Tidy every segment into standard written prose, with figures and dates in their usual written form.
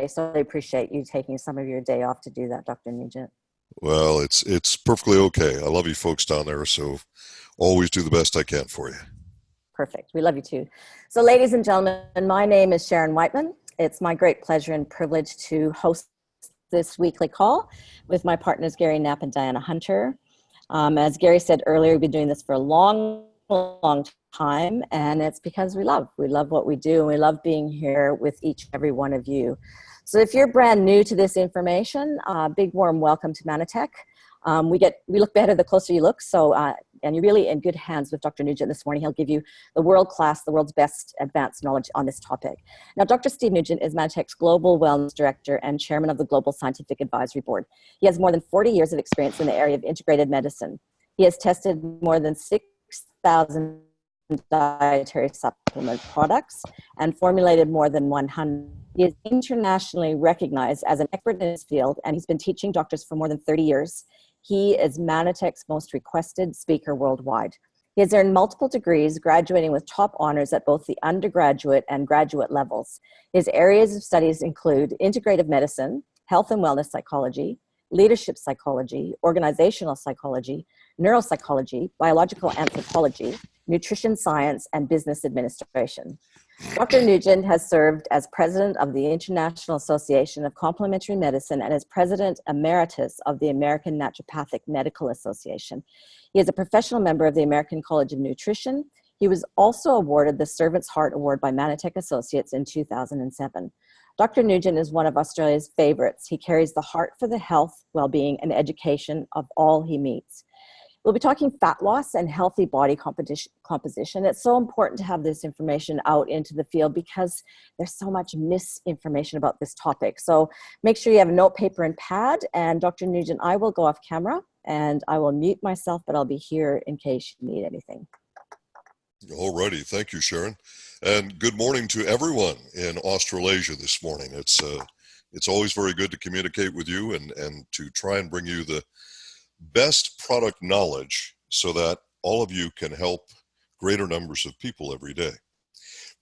So I appreciate you taking some of your day off to do that, Dr. Nugent. Well, it's perfectly okay. I love you folks down there, so always do the best I can for you. Perfect. We love you too. So ladies and gentlemen, my name is Sharon Whiteman. It's my great pleasure and privilege to host this weekly call with my partners, Gary Knapp and Diana Hunter. As Gary said earlier, we've been doing this for a long time, and it's because we love what we do, and we love being here with each and every one of you. So if you're brand new to this information, big warm welcome to Mannatech. We look better the closer you look, so and you're really in good hands with Dr. Nugent this morning. He'll give you the world's best advanced knowledge on this topic. Now, Dr. Steve Nugent is Mannatech's Global Wellness Director and Chairman of the Global Scientific Advisory Board. He has more than 40 years of experience in the area of integrated medicine. He has tested more than 6,000 dietary supplement products and formulated more than 100. He is internationally recognized as an expert in his field, and he's been teaching doctors for more than 30 years. He is Mannatech's most requested speaker worldwide. He has earned multiple degrees, graduating with top honors at both the undergraduate and graduate levels. His areas of studies include integrative medicine, health and wellness psychology, leadership psychology, organizational psychology, neuropsychology, biological anthropology, nutrition science, and business administration. Dr. Nugent has served as president of the International Association of Complementary Medicine and as president emeritus of the American Naturopathic Medical Association. He is a professional member of the American College of Nutrition. He was also awarded the Servant's Heart Award by Mannatech Associates in 2007. Dr. Nugent is one of Australia's favorites. He carries the heart for the health, well-being, and education of all he meets. We'll be talking fat loss and healthy body composition. It's so important to have this information out into the field because there's so much misinformation about this topic. So make sure you have a note, paper, and pad. And Dr. Nugent, I will go off camera and I will mute myself, but I'll be here in case you need anything. All righty. Thank you, Sharon. And good morning to everyone in Australasia this morning. It's always very good to communicate with you and to try and bring you the best product knowledge so that all of you can help greater numbers of people every day.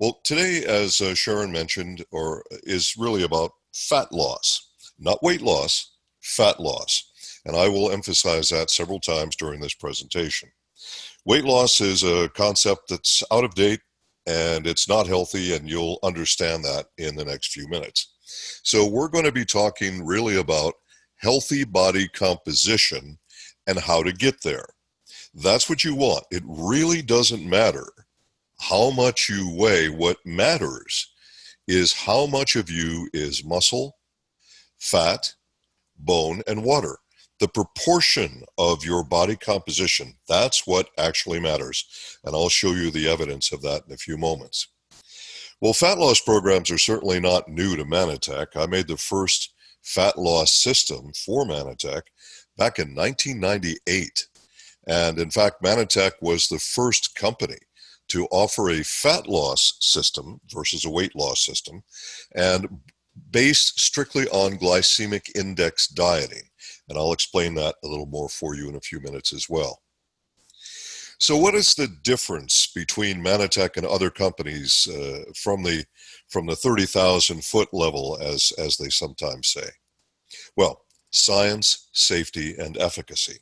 Well, today, as Sharon mentioned, is really about fat loss, not weight loss, fat loss. And I will emphasize that several times during this presentation. Weight loss is a concept that's out of date and it's not healthy, and you'll understand that in the next few minutes. So we're going to be talking really about healthy body composition and how to get there. That's what you want. It really doesn't matter how much you weigh. What matters is how much of you is muscle, fat, bone, and water. The proportion of your body composition, that's what actually matters. And I'll show you the evidence of that in a few moments. Well, fat loss programs are certainly not new to Mannatech. I made the first fat loss system for Mannatech back in 1998. And in fact, Mannatech was the first company to offer a fat loss system versus a weight loss system, and based strictly on glycemic index dieting. And I'll explain that a little more for you in a few minutes as well. So what is the difference between Mannatech and other companies from the 30,000 foot level, as they sometimes say? Well, science, safety, and efficacy.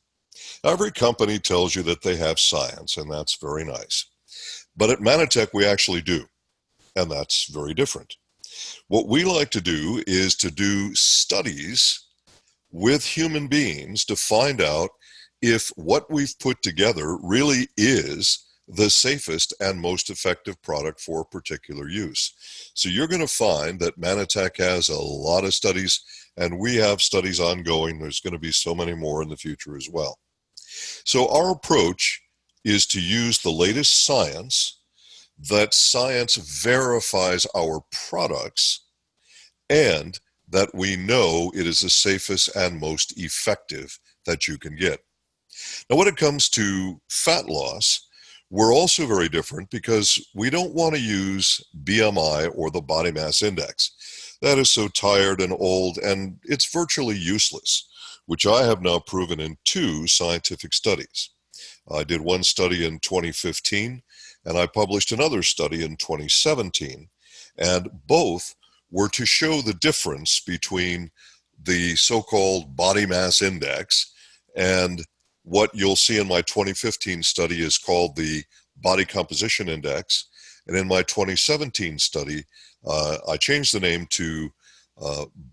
Every company tells you that they have science, and that's very nice. But at Mannatech, we actually do, and that's very different. What we like to do is to do studies with human beings to find out if what we've put together really is the safest and most effective product for a particular use. So you're going to find that Mannatech has a lot of studies, and we have studies ongoing. There's going to be so many more in the future as well. So our approach is to use the latest science, that science verifies our products, and that we know it is the safest and most effective that you can get. Now, when it comes to fat loss, we're also very different because we don't want to use BMI or the body mass index. That is so tired and old, and it's virtually useless, which I have now proven in 2 scientific studies. I did one study in 2015, and I published another study in 2017, and both were to show the difference between the so-called body mass index and what you'll see in my 2015 study is called the body composition index. And in my 2017 study, I changed the name to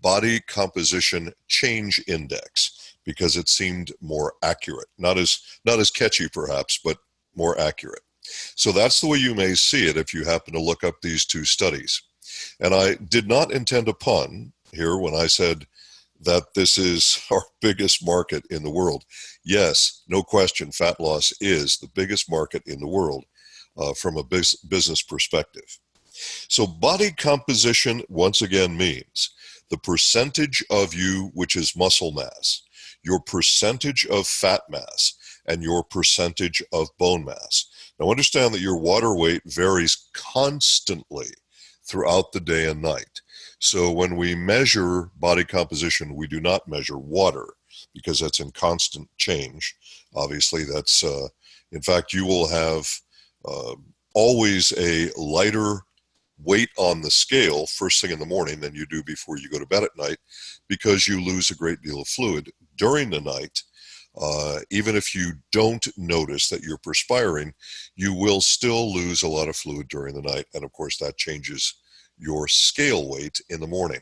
body composition change index because it seemed more accurate. Not as catchy perhaps, but more accurate. So that's the way you may see it if you happen to look up these two studies. And I did not intend a pun here when I said that this is our biggest market in the world. Yes, no question, fat loss is the biggest market in the world from a business perspective. So body composition, once again, means the percentage of you which is muscle mass, your percentage of fat mass, and your percentage of bone mass. Now understand that your water weight varies constantly throughout the day and night. So when we measure body composition, we do not measure water because that's in constant change. Obviously, that's, in fact, you will have always a lighter weight on the scale first thing in the morning than you do before you go to bed at night because you lose a great deal of fluid during the night. Even if you don't notice that you're perspiring, you will still lose a lot of fluid during the night. And of course, that changes your scale weight in the morning.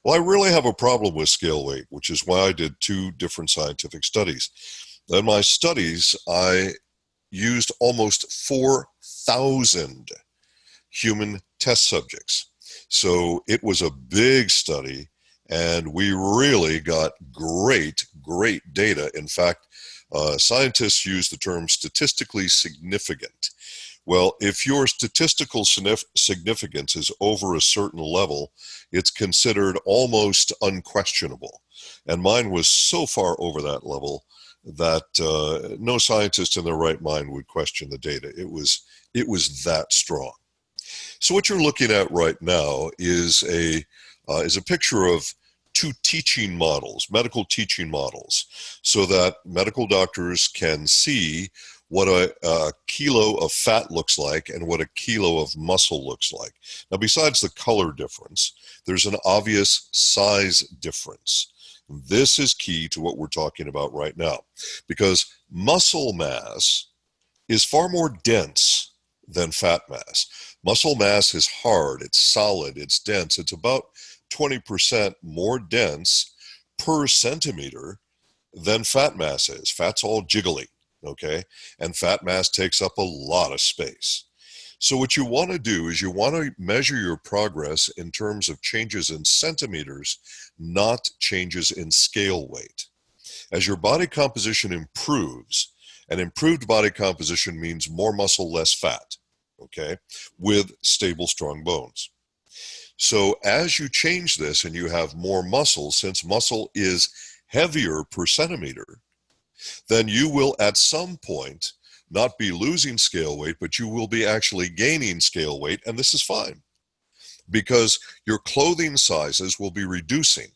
Well, I really have a problem with scale weight, which is why I did two different scientific studies. In my studies, I used almost 4,000 human test subjects. So it was a big study, and we really got great data. In fact, scientists use the term statistically significant. Well, if your statistical significance is over a certain level, it's considered almost unquestionable. And mine was so far over that level that no scientist in their right mind would question the data. It was that strong. So what you're looking at right now is a picture of two teaching models, medical teaching models, so that medical doctors can see what a kilo of fat looks like and what a kilo of muscle looks like. Now, besides the color difference, there's an obvious size difference. This is key to what we're talking about right now, because muscle mass is far more dense than fat mass. Muscle mass is hard, it's solid, it's dense. It's about 20% more dense per centimeter than fat mass is. Fat's all jiggly. Okay, and fat mass takes up a lot of space. So what you want to do is you want to measure your progress in terms of changes in centimeters, not changes in scale weight. As your body composition improves, and improved body composition means more muscle, less fat, okay, with stable, strong bones. So as you change this and you have more muscle, since muscle is heavier per centimeter, then you will at some point not be losing scale weight, but you will be actually gaining scale weight, and this is fine because your clothing sizes will be reducing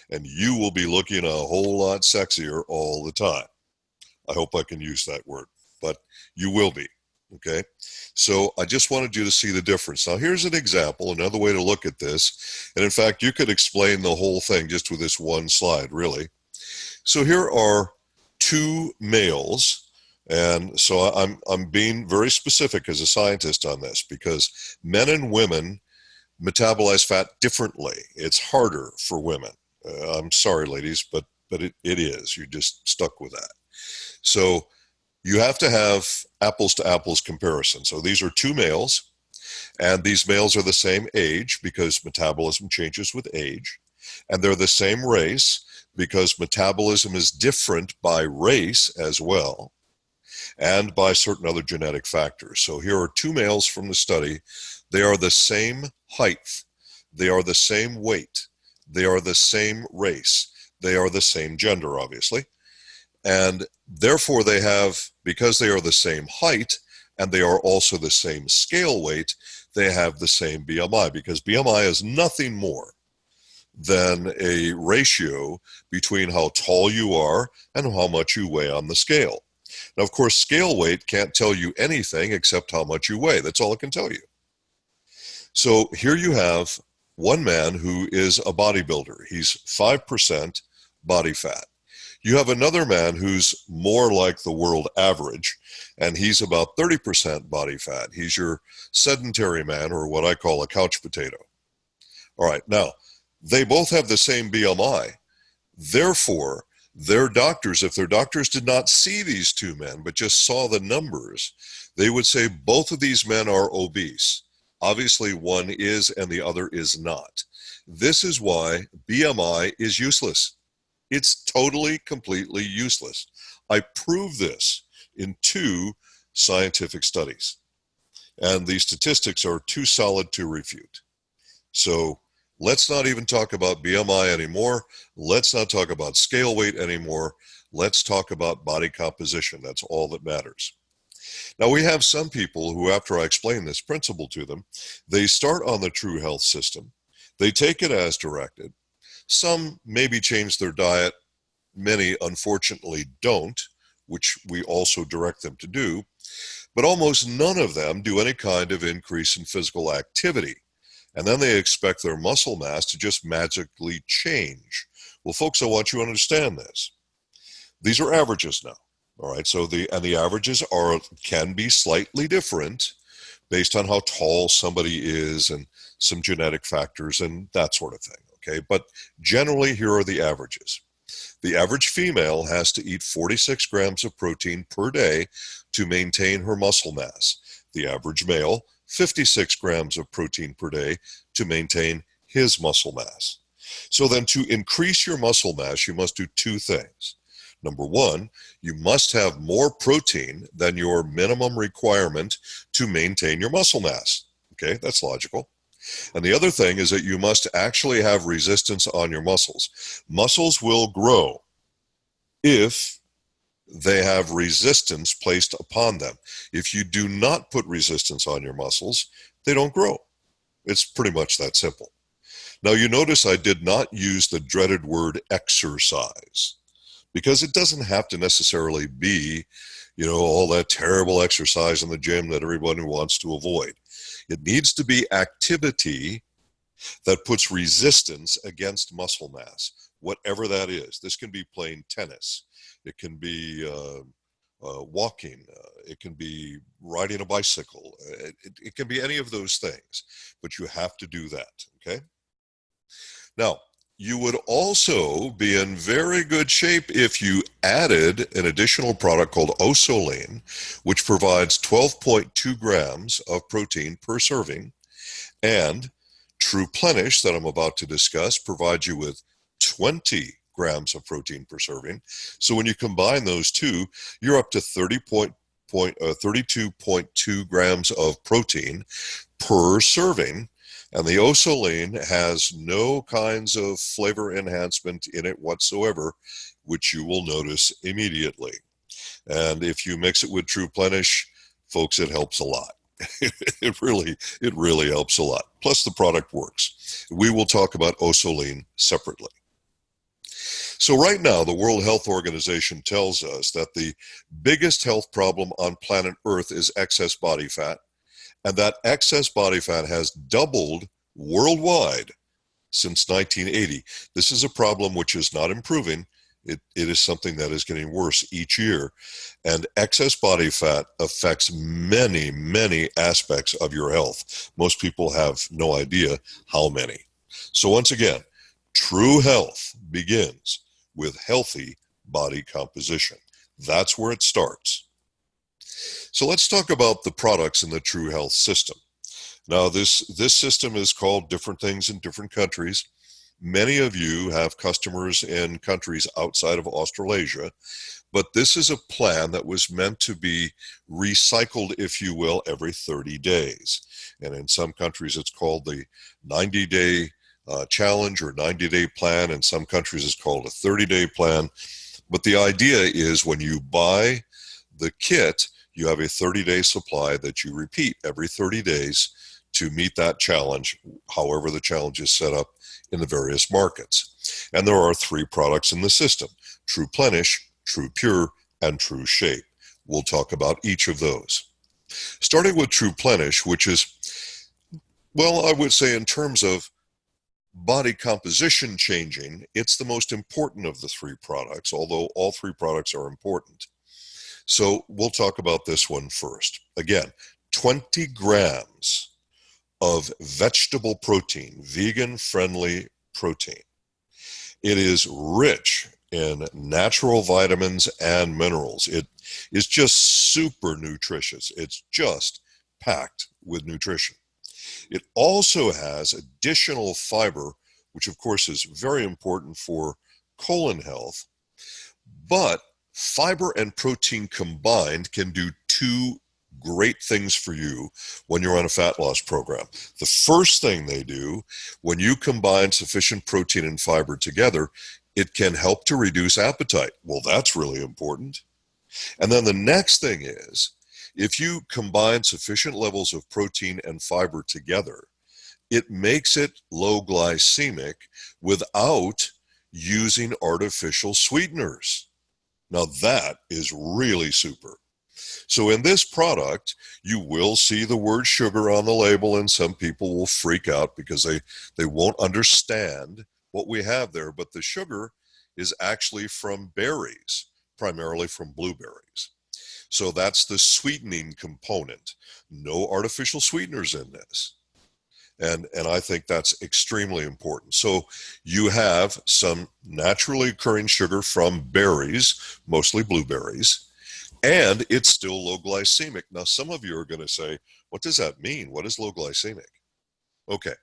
and you will be looking a whole lot sexier all the time. I hope I can use that word, but you will be, okay? So I just wanted you to see the difference. Now here's an example, another way to look at this, and in fact you could explain the whole thing just with this one slide, really. So here are two males, and so I'm being very specific as a scientist on this because men and women metabolize fat differently. It's harder for women. I'm sorry, ladies, but it is. You're just stuck with that. So you have to have apples to apples comparison. So these are two males, and these males are the same age because metabolism changes with age, and they're the same race because metabolism is different by race as well and by certain other genetic factors. So here are two males from the study. They are the same height. They are the same weight. They are the same race. They are the same gender, obviously. And therefore they have, because they are the same height and they are also the same scale weight, they have the same BMI because BMI is nothing more than a ratio between how tall you are and how much you weigh on the scale. Now, of course, scale weight can't tell you anything except how much you weigh. That's all it can tell you. So here you have one man who is a bodybuilder. He's 5% body fat. You have another man who's more like the world average, and he's about 30% body fat. He's your sedentary man, or what I call a couch potato. All right, now, they both have the same BMI. Therefore, their doctors, if their doctors did not see these two men, but just saw the numbers, they would say both of these men are obese. Obviously, one is and the other is not. This is why BMI is useless. It's totally, completely useless. I prove this in 2 scientific studies, and the statistics are too solid to refute. So let's not even talk about BMI anymore. Let's not talk about scale weight anymore. Let's talk about body composition. That's all that matters. Now, we have some people who, after I explain this principle to them, they start on the TRUHEALTH system. They take it as directed. Some maybe change their diet. Many, unfortunately, don't, which we also direct them to do. But almost none of them do any kind of increase in physical activity. And then they expect their muscle mass to just magically change. Well, folks, I want you to understand this. These are averages now. All right, so the averages can be slightly different based on how tall somebody is and some genetic factors and that sort of thing, okay? But generally, here are the averages. The average female has to eat 46 grams of protein per day to maintain her muscle mass. The average male, 56 grams of protein per day to maintain his muscle mass. So then to increase your muscle mass, you must do 2 things. Number 1, you must have more protein than your minimum requirement to maintain your muscle mass. Okay, that's logical. And the other thing is that you must actually have resistance on your muscles. Muscles will grow if they have resistance placed upon them. If you do not put resistance on your muscles, they don't grow. It's pretty much that simple. Now, you notice I did not use the dreaded word exercise, because it doesn't have to necessarily be, all that terrible exercise in the gym that everybody wants to avoid. It needs to be activity that puts resistance against muscle mass, whatever that is. This can be playing tennis. It can be walking. It can be riding a bicycle. It can be any of those things, but you have to do that, okay? Now, you would also be in very good shape if you added an additional product called Osoline, which provides 12.2 grams of protein per serving, and TRUPLENISHT, that I'm about to discuss, provides you with 20 grams of protein per serving. So when you combine those two, you're up to 32.2 grams of protein per serving. And the Osoline has no kinds of flavor enhancement in it whatsoever, which you will notice immediately. And if you mix it with TRUPLENISH, folks, it helps a lot. It really helps a lot. Plus, the product works. We will talk about Osoline separately. So right now, the World Health Organization tells us that the biggest health problem on planet Earth is excess body fat. And that excess body fat has doubled worldwide since 1980. This is a problem which is not improving. It is something that is getting worse each year. And excess body fat affects many, many aspects of your health. Most people have no idea how many. So once again, true health begins with healthy body composition. That's where it starts. So let's talk about the products in the TRUHEALTH system. Now, this system is called different things in different countries. Many of you have customers in countries outside of Australasia, but this is a plan that was meant to be recycled, if you will, every 30 days. And in some countries, it's called the 90-day challenge or 90-day plan. In some countries, it's called a 30-day plan. But the idea is when you buy the kit, you have a 30-day supply that you repeat every 30 days to meet that challenge, however the challenge is set up in the various markets. And there are 3 products in the system: TRUPLENISH, TRUPURE, and TRUSHAPE. We'll talk about each of those. Starting with TRUPLENISH, which is, well, I would say in terms of body composition changing, it's the most important of the three products, although all three products are important. So we'll talk about this one first. Again, 20 grams of vegetable protein, vegan-friendly protein. It is rich in natural vitamins and minerals. It is just super nutritious. It's just packed with nutrition. It also has additional fiber, which of course is very important for colon health, but fiber and protein combined can do two great things for you when you're on a fat loss program. The first thing they do, when you combine sufficient protein and fiber together, it can help to reduce appetite. Well, that's really important. And then the next thing is, if you combine sufficient levels of protein and fiber together, it makes it low glycemic without using artificial sweeteners. Now that is really super. So in this product, you will see the word sugar on the label, and some people will freak out because they won't understand what we have there. But the sugar is actually from berries, primarily from blueberries. So that's the sweetening component. No artificial sweeteners in this. And I think that's extremely important. So you have some naturally occurring sugar from berries, mostly blueberries, and it's still low glycemic. Now, some of you are going to say, what does that mean? What is low glycemic? Okay.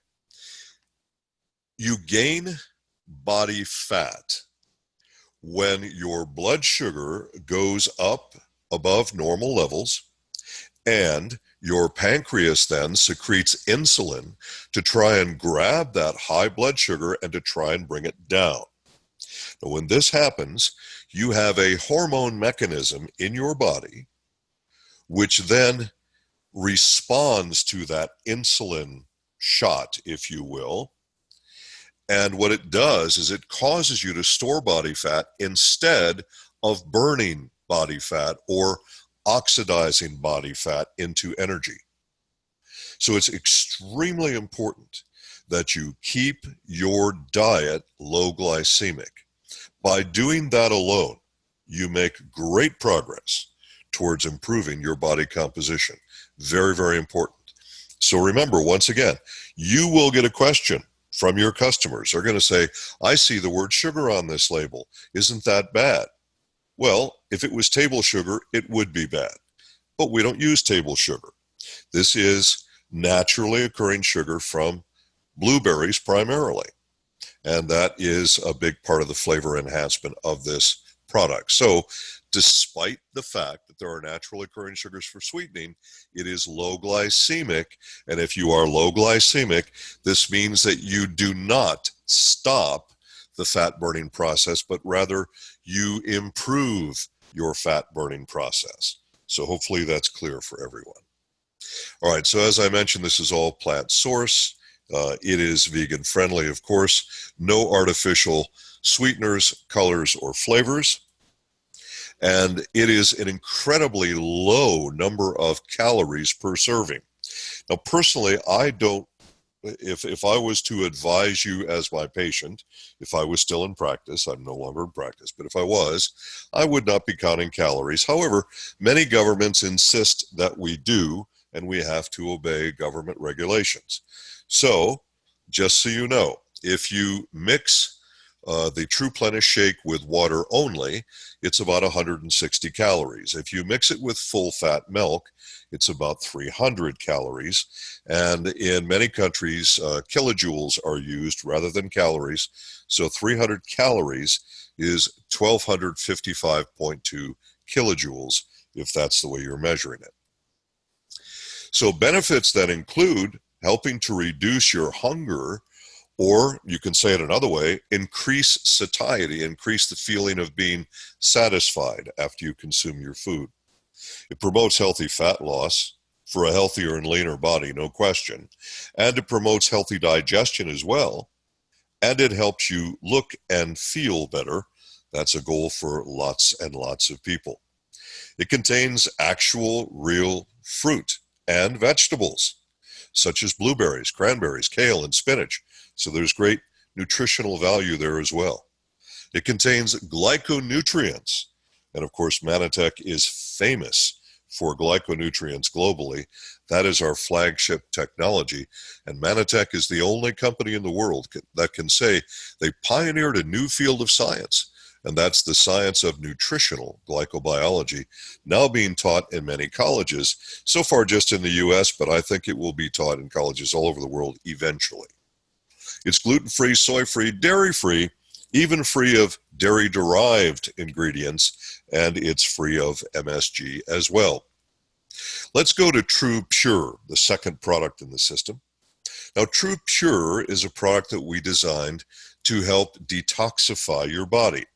You gain body fat when your blood sugar goes up above normal levels, and your pancreas then secretes insulin to try and grab that high blood sugar and to try and bring it down. Now, when this happens, you have a hormone mechanism in your body which then responds to that insulin shot, if you will. And what it does is it causes you to store body fat instead of burning body fat or oxidizing body fat into energy. So it's extremely important that you keep your diet low glycemic. By doing that alone, you make great progress towards improving your body composition. Very, very important. So remember, once again, you will get a question from your customers. They're going to say, I see the word sugar on this label. Isn't that bad? Well, if it was table sugar, it would be bad. But we don't use table sugar. This is naturally occurring sugar from blueberries primarily. And that is a big part of the flavor enhancement of this product. So despite the fact that there are naturally occurring sugars for sweetening, it is low glycemic. And if you are low glycemic, this means that you do not stop the fat burning process, but rather you improve your fat burning process. So hopefully that's clear for everyone. All right, so as I mentioned, this is all plant source. It is vegan friendly, of course. No artificial sweeteners, colors, or flavors. And it is an incredibly low number of calories per serving. Now, personally, I don't, if I was to advise you as my patient, if I was still in practice, I'm no longer in practice, but if I was, I would not be counting calories. However, many governments insist that we do, and we have to obey government regulations. So, just so you know, if you mix the TRUPLENISHT shake with water only, it's about 160 calories. If you mix it with full-fat milk, it's about 300 calories. And in many countries, kilojoules are used rather than calories. So 300 calories is 1,255.2 kilojoules, if that's the way you're measuring it. So benefits that include helping to reduce your hunger, or you can say it another way, increase satiety, increase the feeling of being satisfied after you consume your food. It promotes healthy fat loss for a healthier and leaner body, no question. And it promotes healthy digestion as well. And it helps you look and feel better. That's a goal for lots and lots of people. It contains actual, real fruit and vegetables, such as blueberries, cranberries, kale, and spinach. So there's great nutritional value there as well. It contains glyconutrients, and of course Mannatech is famous for glyconutrients globally. That is our flagship technology, and Mannatech is the only company in the world that can say they pioneered a new field of science, and that's the science of nutritional glycobiology, now being taught in many colleges, so far just in the US, but I think it will be taught in colleges all over the world eventually. It's gluten-free, soy-free, dairy-free, even free of dairy-derived ingredients, and it's free of MSG as well. Let's go to TruPure, the second product in the system. Now, TruPure is a product that we designed to help detoxify your body.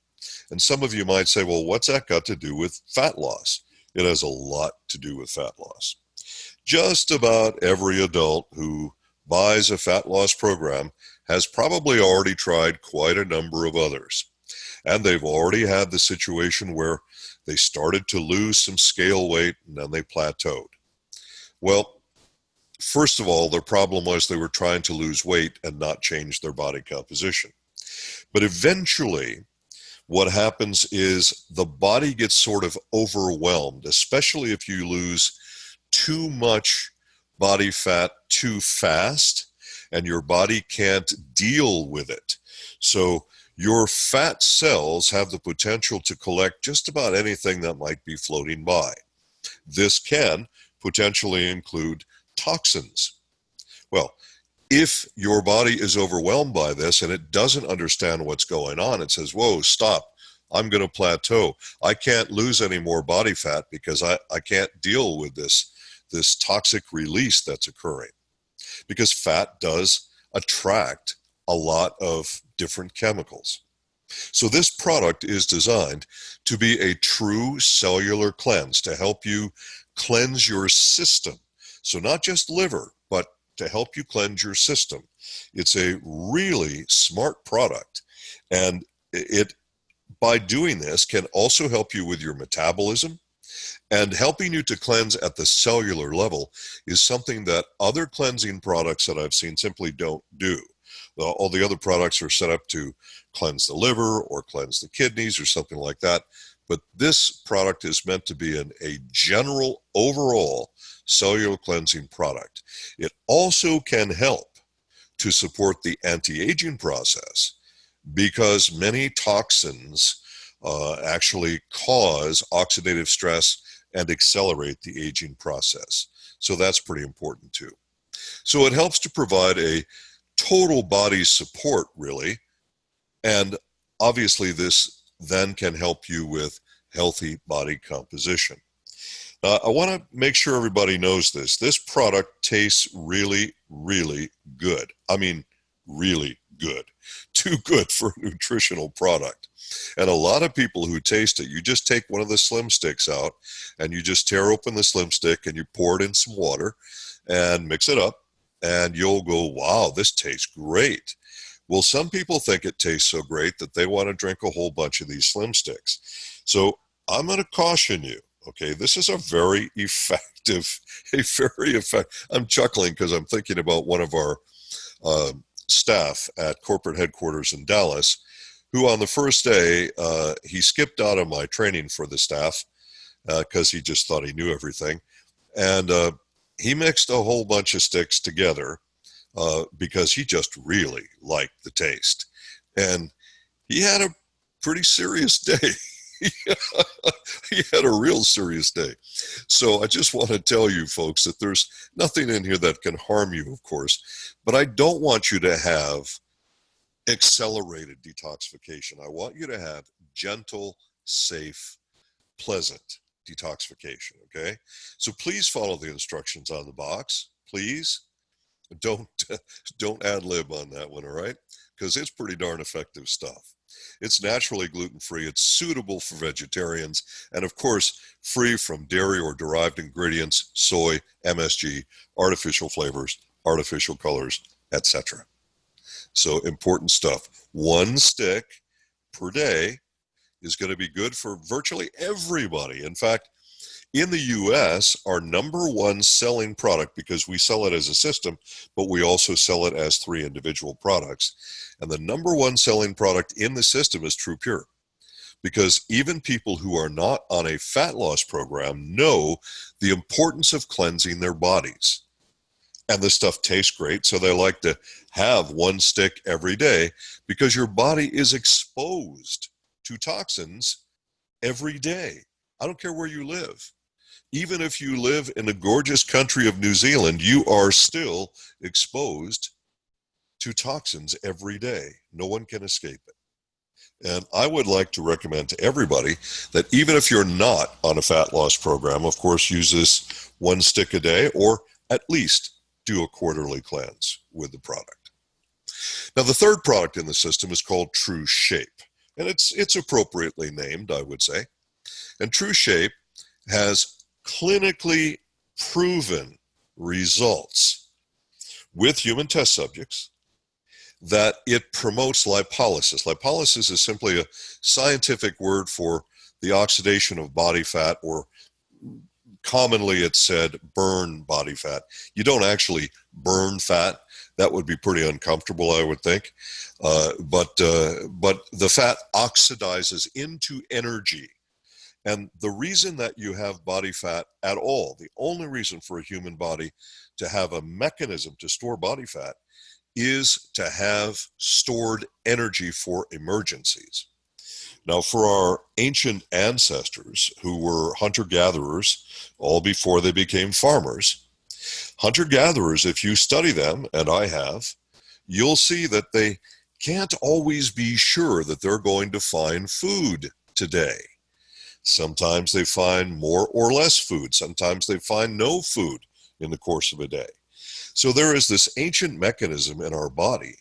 And some of you might say, well, what's that got to do with fat loss? It has a lot to do with fat loss. Just about every adult who buys a fat loss program has probably already tried quite a number of others. And they've already had the situation where they started to lose some scale weight and then they plateaued. Well, first of all, their problem was they were trying to lose weight and not change their body composition. But eventually, what happens is the body gets sort of overwhelmed, especially if you lose too much body fat too fast and your body can't deal with it. So your fat cells have the potential to collect just about anything that might be floating by. This can potentially include toxins. Well, if your body is overwhelmed by this and it doesn't understand what's going on, it says, whoa, stop, I'm going to plateau. I can't lose any more body fat because I can't deal with this toxic release that's occurring. Because fat does attract a lot of different chemicals. So this product is designed to be a true cellular cleanse, to help you cleanse your system. So not just liver, but to help you cleanse your system. It's a really smart product, and it, by doing this, can also help you with your metabolism, and helping you to cleanse at the cellular level is something that other cleansing products that I've seen simply don't do. All the other products are set up to cleanse the liver or cleanse the kidneys or something like that. But this product is meant to be a general, overall cellular cleansing product. It also can help to support the anti-aging process, because many toxins actually cause oxidative stress and accelerate the aging process. So that's pretty important too. So it helps to provide a total body support, really, and obviously this then can help you with healthy body composition. I want to make sure everybody knows this. This product tastes really, really good. I mean, really good. Too good for a nutritional product. And a lot of people who taste it, you just take one of the Slim Sticks out and you just tear open the Slim Stick and you pour it in some water and mix it up, and you'll go, wow, this tastes great. Well, some people think it tastes so great that they want to drink a whole bunch of these Slim Sticks. So I'm going to caution you. Okay, this is a very effective, I'm chuckling because I'm thinking about one of our staff at corporate headquarters in Dallas, who on the first day, he skipped out of my training for the staff because he just thought he knew everything. And he mixed a whole bunch of sticks together because he just really liked the taste. And he had a pretty serious day. He had a real serious day. So I just want to tell you folks that there's nothing in here that can harm you, of course, but I don't want you to have accelerated detoxification. I want you to have gentle, safe, pleasant detoxification, okay? So please follow the instructions on the box. Please don't ad lib on that one, all right? Because it's pretty darn effective stuff. It's naturally gluten-free, it's suitable for vegetarians, and of course, free from dairy or derived ingredients, soy, MSG, artificial flavors, artificial colors, etc. So important stuff. One stick per day is going to be good for virtually everybody. In fact, In the US, our #1 selling product, because we sell it as a system, but we also sell it as 3 individual products. And the #1 selling product in the system is TruPure. Because even people who are not on a fat loss program know the importance of cleansing their bodies. And this stuff tastes great, so they like to have 1 stick every day because your body is exposed to toxins every day. I don't care where you live. Even if you live in the gorgeous country of New Zealand, you are still exposed to toxins every day. No one can escape it. And I would like to recommend to everybody that even if you're not on a fat loss program, of course, use this 1 stick a day, or at least do a quarterly cleanse with the product. Now, the third product in the system is called TRUSHAPE, and it's appropriately named, I would say. And TRUSHAPE has clinically proven results with human test subjects that it promotes lipolysis. Lipolysis is simply a scientific word for the oxidation of body fat, or commonly it's said burn body fat. You don't actually burn fat. That would be pretty uncomfortable, I would think. But the fat oxidizes into energy. And the reason that you have body fat at all, the only reason for a human body to have a mechanism to store body fat, is to have stored energy for emergencies. Now, for our ancient ancestors who were hunter-gatherers, all before they became farmers, hunter-gatherers, if you study them, and I have, you'll see that they can't always be sure that they're going to find food today. Sometimes they find more or less food. Sometimes they find no food in the course of a day. So there is this ancient mechanism in our body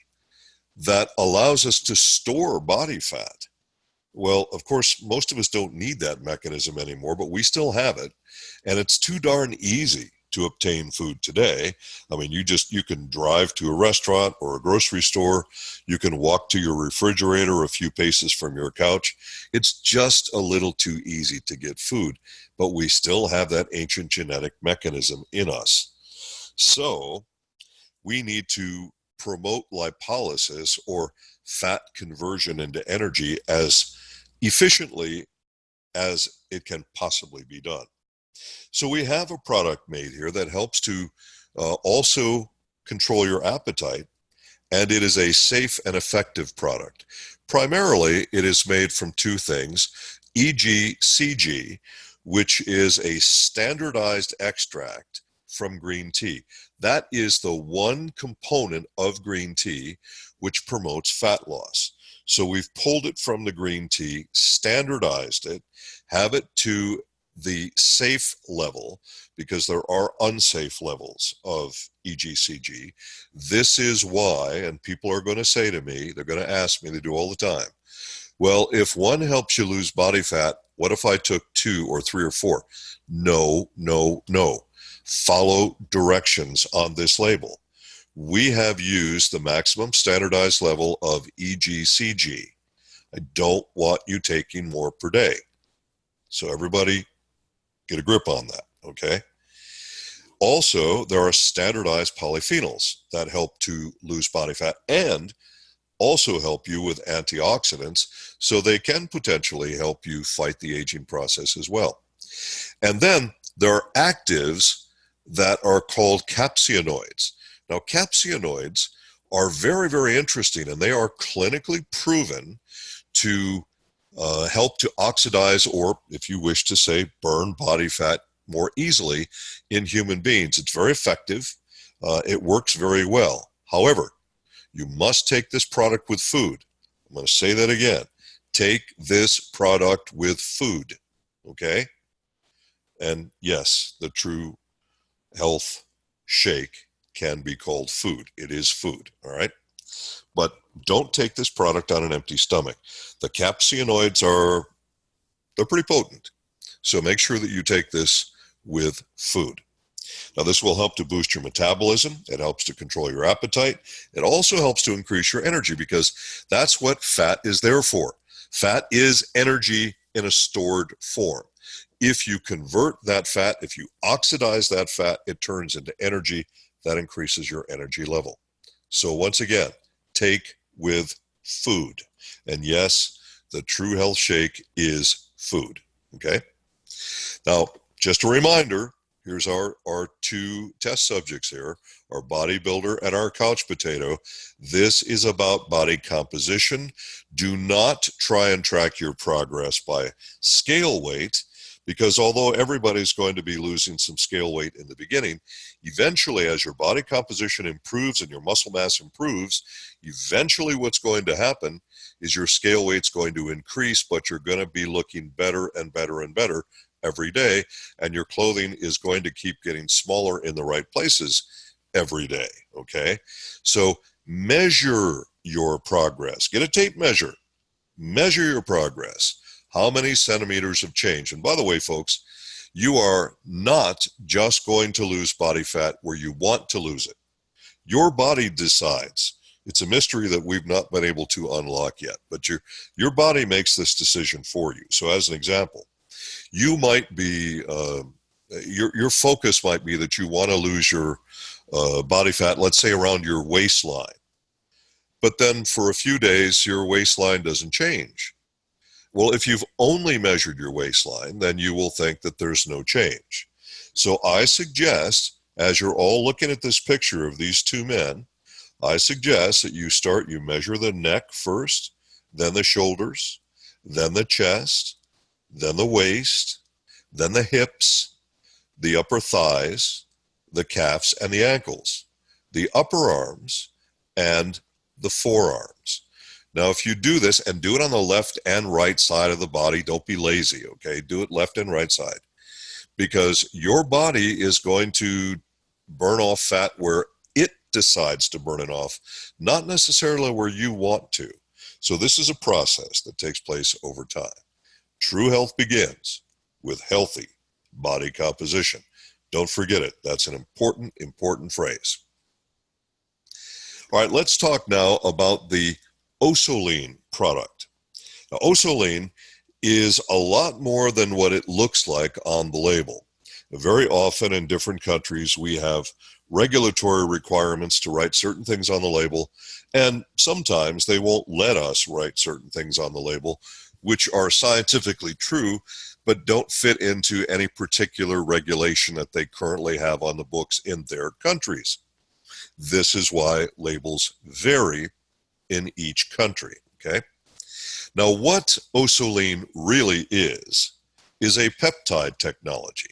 that allows us to store body fat. Well, of course, most of us don't need that mechanism anymore, but we still have it. And it's too darn easy to obtain food today. I mean, you can drive to a restaurant or a grocery store. You can walk to your refrigerator a few paces from your couch. It's just a little too easy to get food, but we still have that ancient genetic mechanism in us. So we need to promote lipolysis, or fat conversion into energy, as efficiently as it can possibly be done. So we have a product made here that helps to also control your appetite, and it is a safe and effective product. Primarily, it is made from 2 things: EGCG, which is a standardized extract from green tea. That is the one component of green tea which promotes fat loss. So we've pulled it from the green tea, standardized it, have it to the safe level, because there are unsafe levels of EGCG. This is why, and people are going to say to me, they're going to ask me, they do all the time, well, if one helps you lose body fat, what if I took 2 or 3 or 4? No, no, no. Follow directions on this label. We have used the maximum standardized level of EGCG. I don't want you taking more per day. So everybody get a grip on that, okay? Also, there are standardized polyphenols that help to lose body fat and also help you with antioxidants, so they can potentially help you fight the aging process as well. And then there are actives that are called capsionoids. Now, capsionoids are very, very interesting, and they are clinically proven to help to oxidize, or if you wish to say, burn body fat more easily in human beings. It's very effective. It works very well. However, you must take this product with food. I'm going to say that again. Take this product with food, okay? And yes, the TRUHEALTH shake can be called food. It is food, all right? But don't take this product on an empty stomach. The capsionoids they're pretty potent. So make sure that you take this with food. Now, this will help to boost your metabolism. It helps to control your appetite. It also helps to increase your energy, because that's what fat is there for. Fat is energy in a stored form. If you convert that fat, if you oxidize that fat, it turns into energy. That increases your energy level. So once again, take with food. And yes, the True Health Shake is food, okay? Now, just a reminder, here's our two test subjects here, our bodybuilder and our couch potato. This is about body composition. Do not try and track your progress by scale weight, because although everybody's going to be losing some scale weight in the beginning, eventually as your body composition improves and your muscle mass improves, eventually what's going to happen is your scale weight's going to increase, but you're going to be looking better and better and better every day, and your clothing is going to keep getting smaller in the right places every day, okay? So measure your progress. Get a tape measure. Measure your progress. How many centimeters have changed? And by the way, folks, you are not just going to lose body fat where you want to lose it. Your body decides. It's a mystery that we've not been able to unlock yet, but your body makes this decision for you. So as an example, you might be, your focus might be that you want to lose your body fat, let's say around your waistline. But then for a few days, your waistline doesn't change. Well, if you've only measured your waistline, then you will think that there's no change. So I suggest, as you're all looking at this picture of these two men, I suggest that you measure the neck first, then the shoulders, then the chest, then the waist, then the hips, the upper thighs, the calves, and the ankles, the upper arms, and the forearms. Now, if you do this, and do it on the left and right side of the body, don't be lazy, okay? Do it left and right side, because your body is going to burn off fat where it decides to burn it off, not necessarily where you want to. So this is a process that takes place over time. True health begins with healthy body composition. Don't forget it. That's an important, important phrase. All right, let's talk now about the Osoline product. Now, Osoline is a lot more than what it looks like on the label. Very often in different countries, we have regulatory requirements to write certain things on the label, and sometimes they won't let us write certain things on the label, which are scientifically true, but don't fit into any particular regulation that they currently have on the books in their countries. This is why labels vary in each country, okay? Now, what Osoline really is a peptide technology.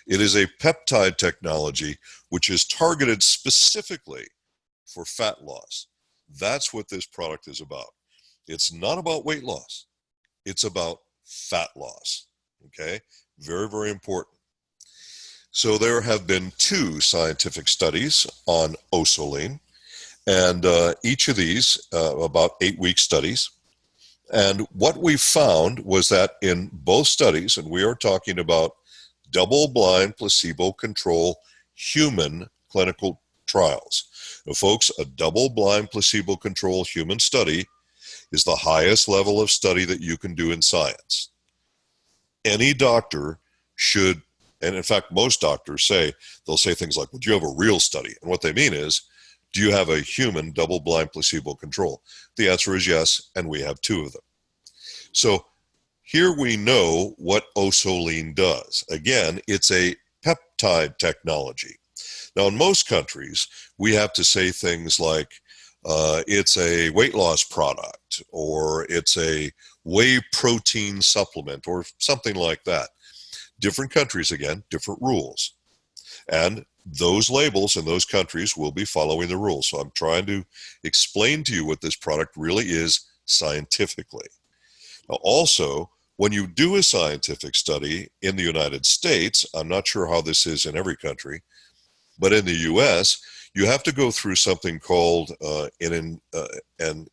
It is a peptide technology which is targeted specifically for fat loss. That's what this product is about. It's not about weight loss. It's about fat loss, okay? Very, very important. So there have been 2 scientific studies on Osoline, and each of these about 8-week studies. And what we found was that in both studies, and we are talking about double-blind, placebo-controlled human clinical trials. Now, folks, a double-blind, placebo-controlled human study is the highest level of study that you can do in science. Any doctor should, and in fact, most doctors they'll say things like, well, do you have a real study? And what they mean is, do you have a human double-blind placebo control? The answer is yes, and we have 2 of them. So here we know what Osoline does. Again, it's a peptide technology. Now, in most countries, we have to say things like, it's a weight loss product, or it's a whey protein supplement, or something like that. Different countries, again, different rules. And those labels in those countries will be following the rules. So I'm trying to explain to you what this product really is scientifically. Now, also, when you do a scientific study in the United States, I'm not sure how this is in every country, but in the US, you have to go through something called an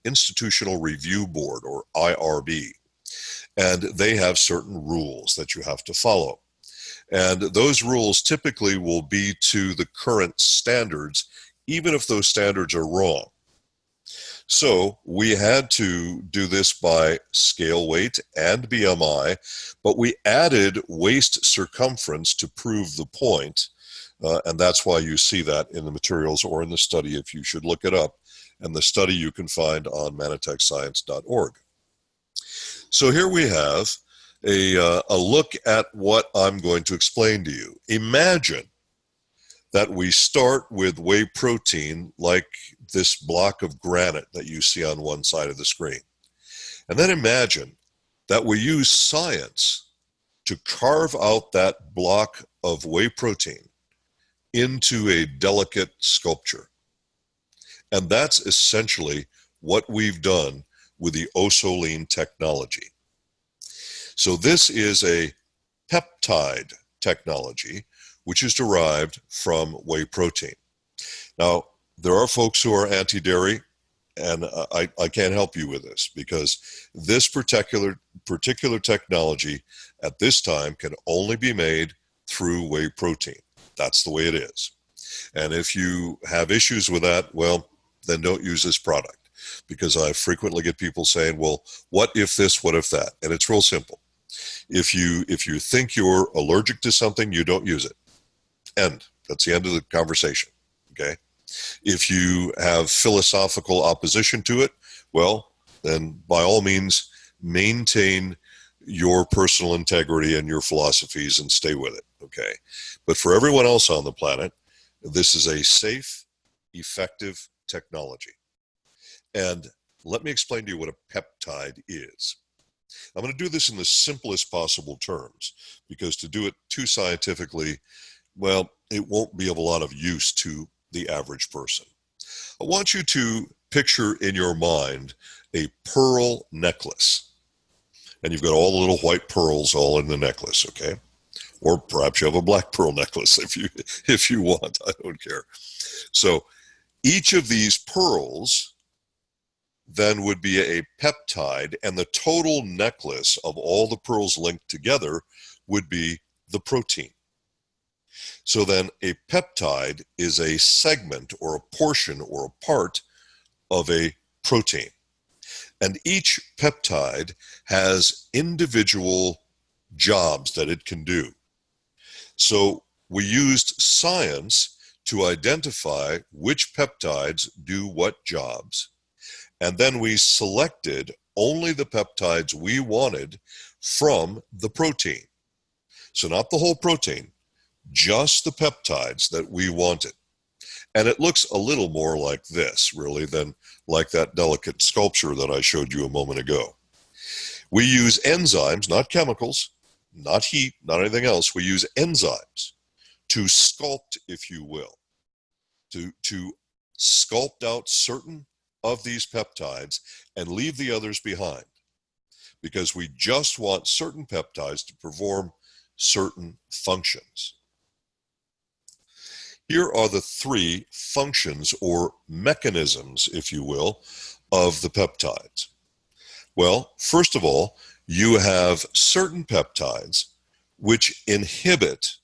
Institutional Review Board, or IRB. And they have certain rules that you have to follow. And those rules typically will be to the current standards, even if those standards are wrong. So we had to do this by scale weight and BMI, but we added waist circumference to prove the point. And that's why you see that in the materials or in the study if you should look it up. And the study you can find on mannatechscience.org. So here we have a look at what I'm going to explain to you. Imagine that we start with whey protein like this block of granite that you see on one side of the screen. And then imagine that we use science to carve out that block of whey protein into a delicate sculpture. And that's essentially what we've done with the Osoline technology. So this is a peptide technology which is derived from whey protein. Now, there are folks who are anti-dairy, and I can't help you with this because this particular technology at this time can only be made through whey protein. That's the way it is. And if you have issues with that, well, then don't use this product, because I frequently get people saying, well, what if this, what if that? And it's real simple. If you think you're allergic to something, you don't use it. End. That's the end of the conversation. Okay. If you have philosophical opposition to it, well, then by all means, maintain your personal integrity and your philosophies and stay with it. Okay. But for everyone else on the planet, this is a safe, effective technology. And let me explain to you what a peptide is. I'm going to do this in the simplest possible terms, because to do it too scientifically, well, it won't be of a lot of use to the average person. I want you to picture in your mind a pearl necklace. And you've got all the little white pearls all in the necklace, okay? Or perhaps you have a black pearl necklace if you want. I don't care. So each of these pearls then would be a peptide, and the total necklace of all the pearls linked together would be the protein. So then a peptide is a segment or a portion or a part of a protein. And each peptide has individual jobs that it can do. So we used science to identify which peptides do what jobs. And then we selected only the peptides we wanted from the protein. So not the whole protein, just the peptides that we wanted. And it looks a little more like this, really, than like that delicate sculpture that I showed you a moment ago. We use enzymes, not chemicals, not heat, not anything else. We use enzymes to sculpt, if you will, to sculpt out certain of these peptides and leave the others behind, because we just want certain peptides to perform certain functions. Here are the three functions or mechanisms, if you will, of the peptides. Well, first of all, you have certain peptides which inhibit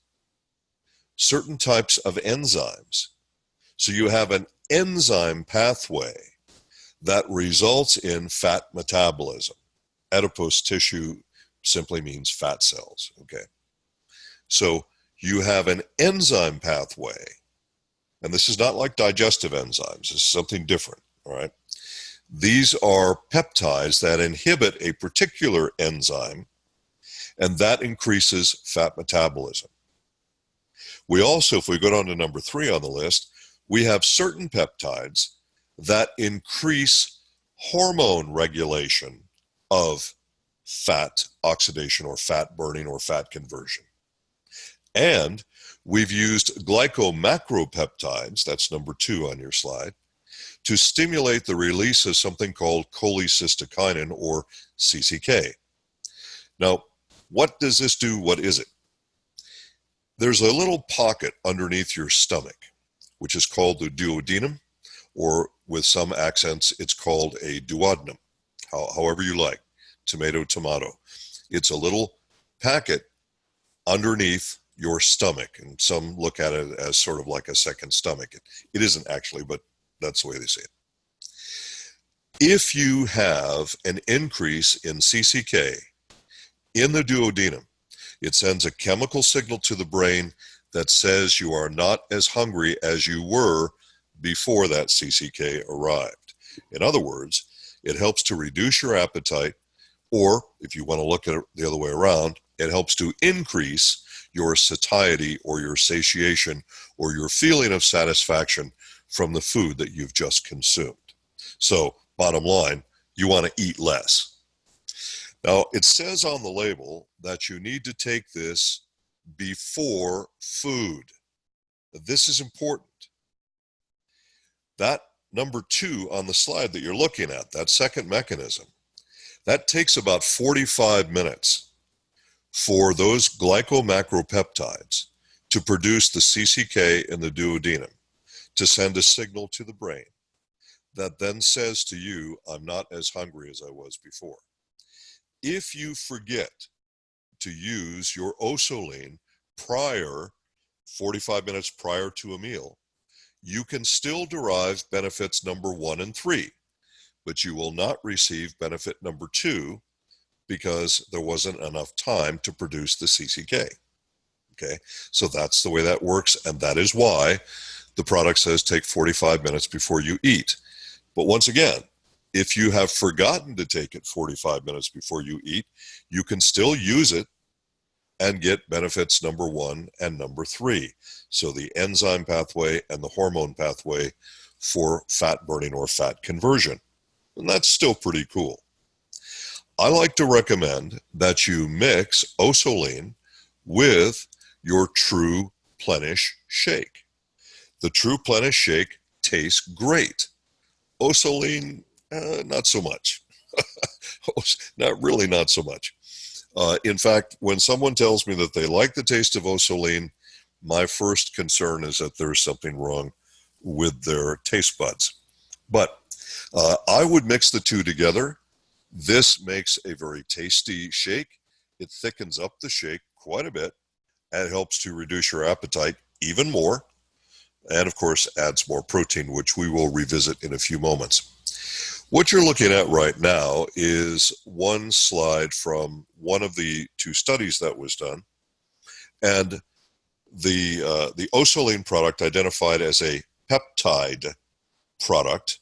certain types of enzymes. So you have an enzyme pathway that results in fat metabolism. Adipose tissue simply means fat cells, okay? So you have an enzyme pathway, and this is not like digestive enzymes. This is something different, all right? These are peptides that inhibit a particular enzyme, and that increases fat metabolism. We also, if we go down to number 3 on the list, we have certain peptides that increase hormone regulation of fat oxidation or fat burning or fat conversion. And we've used glycomacropeptides, that's number 2 on your slide, to stimulate the release of something called cholecystokinin, or CCK. Now, what does this do? What is it? There's a little pocket underneath your stomach, which is called the duodenum, or with some accents, it's called a duodenum, however you like, tomato, tomato. It's a little packet underneath your stomach, and some look at it as sort of like a second stomach. It isn't actually, but that's the way they say it. If you have an increase in CCK in the duodenum, it sends a chemical signal to the brain that says you are not as hungry as you were before that CCK arrived. In other words, it helps to reduce your appetite, or if you want to look at it the other way around, it helps to increase your satiety or your satiation or your feeling of satisfaction from the food that you've just consumed. So, bottom line, you want to eat less. Now, it says on the label that you need to take this before food. This is important. That number 2 on the slide that you're looking at, that second mechanism, that takes about 45 minutes for those glycomacropeptides to produce the CCK in the duodenum, to send a signal to the brain that then says to you, I'm not as hungry as I was before. If you forget to use your Osoline 45 minutes prior to a meal, you can still derive benefits number 1 and 3, but you will not receive benefit number 2 because there wasn't enough time to produce the CCK. Okay, so that's the way that works, and that is why the product says take 45 minutes before you eat. But once again, if you have forgotten to take it 45 minutes before you eat, you can still use it and get benefits number 1 and number 3. So the enzyme pathway and the hormone pathway for fat burning or fat conversion. And that's still pretty cool. I like to recommend that you mix Osoline with your TRUPLENISHT shake. The TRUPLENISHT shake tastes great. Osoline, not so much. Not so much. In fact, when someone tells me that they like the taste of Osoline, my first concern is that there's something wrong with their taste buds. But I would mix the two together. This makes a very tasty shake. It thickens up the shake quite a bit and helps to reduce your appetite even more. And of course, adds more protein, which we will revisit in a few moments. What you're looking at right now is one slide from one of the 2 studies that was done. And the Osoline product identified as a peptide product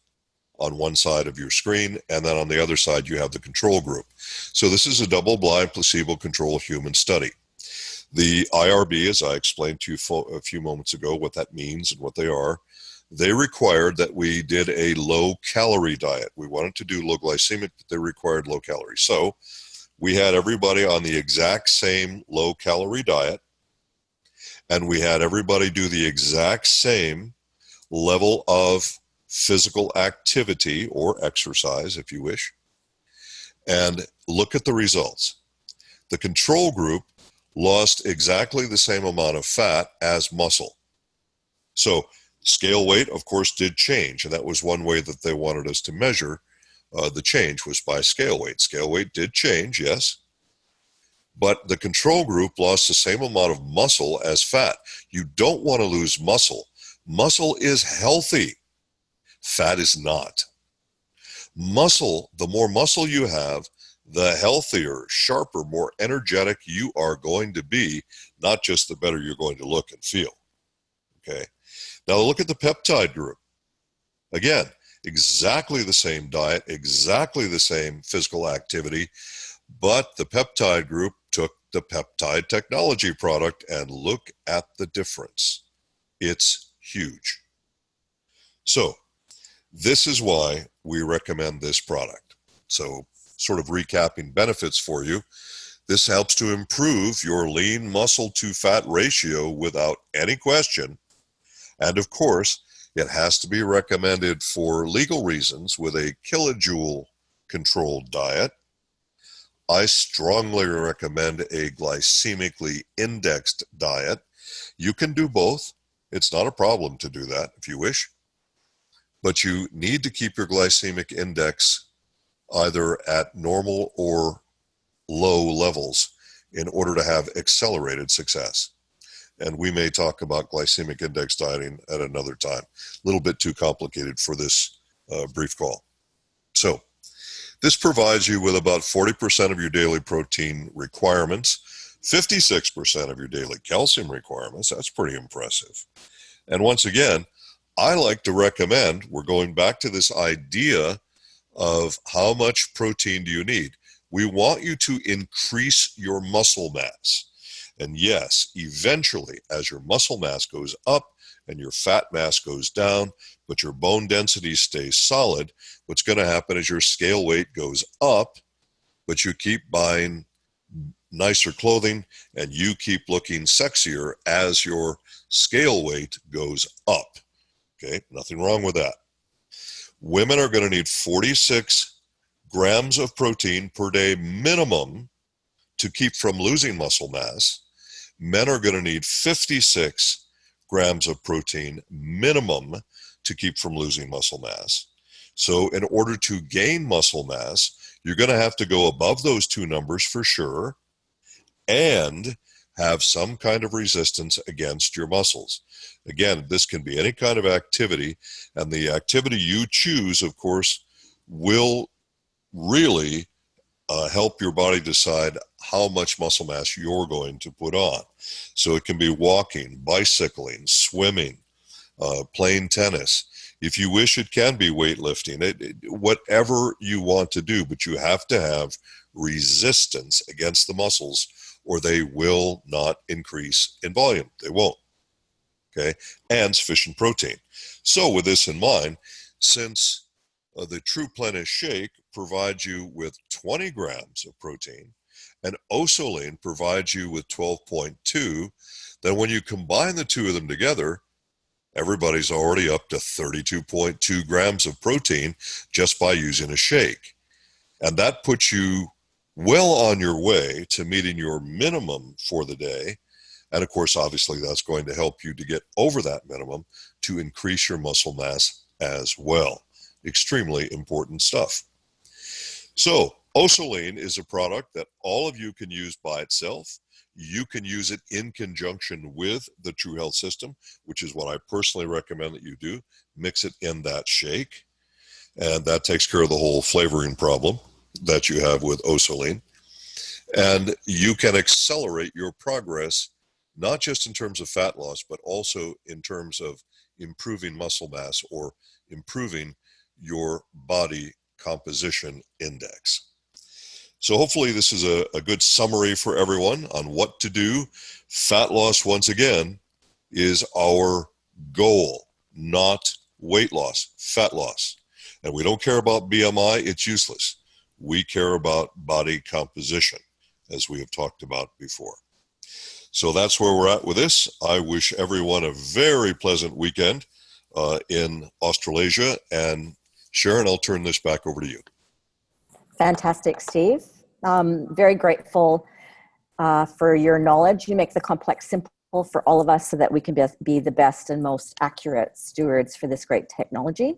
on one side of your screen, and then on the other side you have the control group. So this is a double-blind, placebo-controlled human study. The IRB, as I explained to you a few moments ago, what that means and what they are, they required that we did a low-calorie diet. We wanted to do low glycemic, but they required low calorie. So we had everybody on the exact same low-calorie diet, and we had everybody do the exact same level of physical activity or exercise, if you wish, and look at the results. The control group lost exactly the same amount of fat as muscle. So scale weight, of course, did change, and that was one way that they wanted us to measure the change was by scale weight. Scale weight did change, yes, but the control group lost the same amount of muscle as fat. You don't want to lose muscle. Muscle is healthy. Fat is not. Muscle, the more muscle you have, the healthier, sharper, more energetic you are going to be, not just the better you're going to look and feel. Okay. Now look at the peptide group. Again, exactly the same diet, exactly the same physical activity, but the peptide group took the peptide technology product, and look at the difference. It's huge. So this is why we recommend this product. So sort of recapping benefits for you, this helps to improve your lean muscle to fat ratio without any question. And of course, it has to be recommended for legal reasons with a kilojoule controlled diet. I strongly recommend a glycemically indexed diet. You can do both. It's not a problem to do that if you wish. But you need to keep your glycemic index either at normal or low levels in order to have accelerated success. And we may talk about glycemic index dieting at another time. A little bit too complicated for this brief call. So this provides you with about 40% of your daily protein requirements, 56% of your daily calcium requirements. That's pretty impressive. And once again, I like to recommend, we're going back to this idea of how much protein do you need. We want you to increase your muscle mass. And yes, eventually, as your muscle mass goes up and your fat mass goes down, but your bone density stays solid, what's going to happen is your scale weight goes up, but you keep buying nicer clothing and you keep looking sexier as your scale weight goes up. Okay, nothing wrong with that. Women are going to need 46 grams of protein per day minimum to keep from losing muscle mass. Men are going to need 56 grams of protein minimum to keep from losing muscle mass. So in order to gain muscle mass, you're going to have to go above those two numbers for sure and have some kind of resistance against your muscles. Again, this can be any kind of activity, and the activity you choose, of course, will really help your body decide how much muscle mass you're going to put on. So it can be walking, bicycling, swimming, playing tennis. If you wish, it can be weightlifting, whatever you want to do, but you have to have resistance against the muscles or they will not increase in volume. They won't. Okay, and sufficient protein. So with this in mind, since the TRUPLENISHT shake provides you with 20 grams of protein and Osoline provides you with 12.2, then when you combine the two of them together, everybody's already up to 32.2 grams of protein just by using a shake. And that puts you well on your way to meeting your minimum for the day. And of course, obviously, that's going to help you to get over that minimum to increase your muscle mass as well. Extremely important stuff. So Osoline is a product that all of you can use by itself. You can use it in conjunction with the TRUHEALTH system, which is what I personally recommend that you do. Mix it in that shake, and that takes care of the whole flavoring problem that you have with Osoline. And you can accelerate your progress, not just in terms of fat loss, but also in terms of improving muscle mass or improving your body composition index. So hopefully this is a good summary for everyone on what to do. Fat loss, once again, is our goal, not weight loss, fat loss. And we don't care about BMI, it's useless. We care about body composition, as we have talked about before. So that's where we're at with this. I wish everyone a very pleasant weekend in Australasia. And Sharon, I'll turn this back over to you. Fantastic, Steve. Very grateful for your knowledge. You make the complex simple for all of us so that we can be the best and most accurate stewards for this great technology.